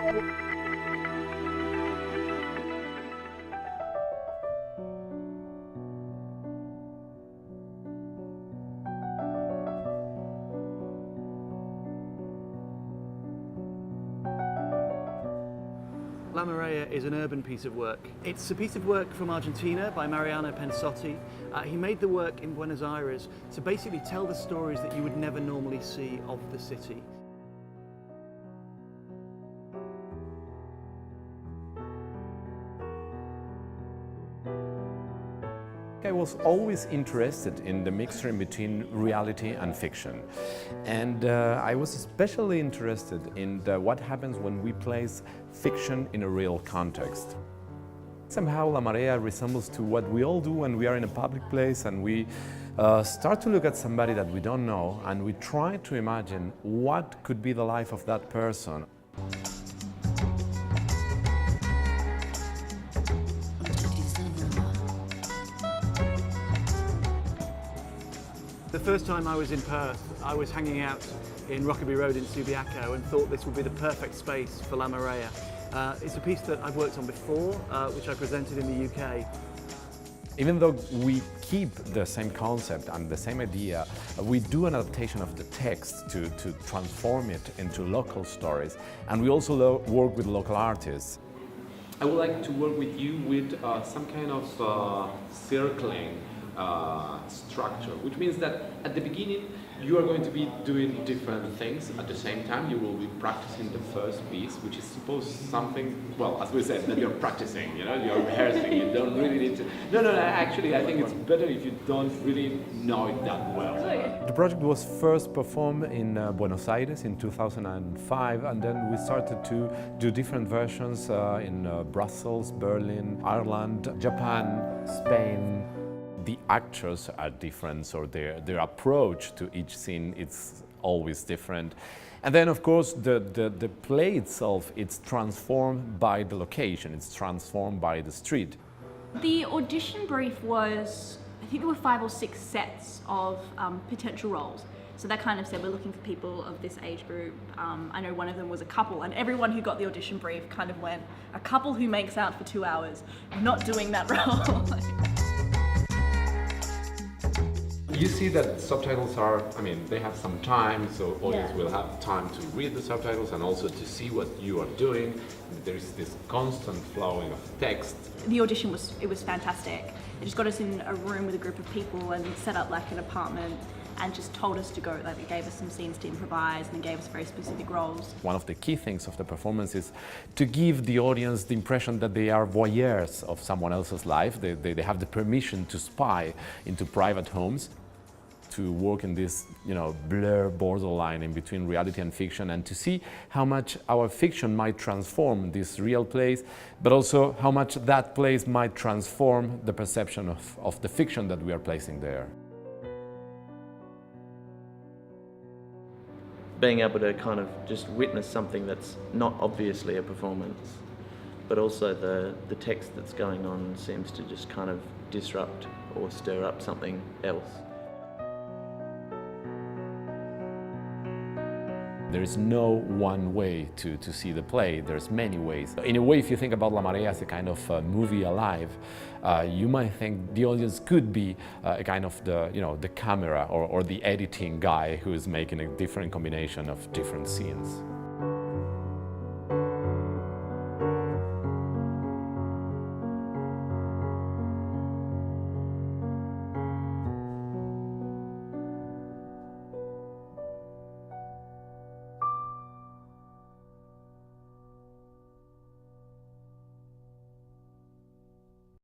La Marea is an urban piece of work. It's a piece of work from Argentina by Mariano Pensotti. He made the work in Buenos Aires to basically tell the stories that you would never normally see of the city. I was always interested in the mixture in between reality and fiction. And I was especially interested in what happens when we place fiction in a real context. Somehow La Marea resembles to what we all do when we are in a public place and we start to look at somebody that we don't know and we try to imagine what could be the life of that person. The first time I was in Perth, I was hanging out in Rokeby Road in Subiaco and thought this would be the perfect space for La Marea. It's a piece that I've worked on before, which I presented in the UK. Even though we keep the same concept and the same idea, we do an adaptation of the text to transform it into local stories, and we also work with local artists. I would like to work with you with some kind of circling structure, which means that at the beginning you are going to be doing different things at the same time. You will be practicing the first piece, which is supposed something, well, as we said, that you're practicing, you know, you're rehearsing, you don't really need to... No, actually I think it's better if you don't really know it that well. The project was first performed in Buenos Aires in 2005, and then we started to do different versions in Brussels, Berlin, Ireland, Japan, Spain. The actors are different, so their approach to each scene is always different. And then, of course, the play itself, it's transformed by the location, it's transformed by the street. The audition brief was, I think there were 5 or 6 sets of potential roles. So that kind of said, we're looking for people of this age group. I know one of them was a couple, and everyone who got the audition brief kind of went, a couple who makes out for 2 hours, not doing that role. You see that subtitles are, I mean, they have some time, so audience will have time to read the subtitles and also to see what you are doing. There's this constant flowing of text. The audition was fantastic. It just got us in a room with a group of people and set up like an apartment and just told us to go, like they gave us some scenes to improvise and gave us very specific roles. One of the key things of the performance is to give the audience the impression that they are voyeurs of someone else's life. They have the permission to spy into private homes, to work in this, you know, blur borderline in between reality and fiction, and to see how much our fiction might transform this real place, but also how much that place might transform the perception of the fiction that we are placing there. Being able to kind of just witness something that's not obviously a performance, but also the text that's going on seems to just kind of disrupt or stir up something else. There is no one way to see the play, there's many ways. In a way, if you think about La Marea as a kind of movie alive, you might think the audience could be a kind of the camera or the editing guy who is making a different combination of different scenes.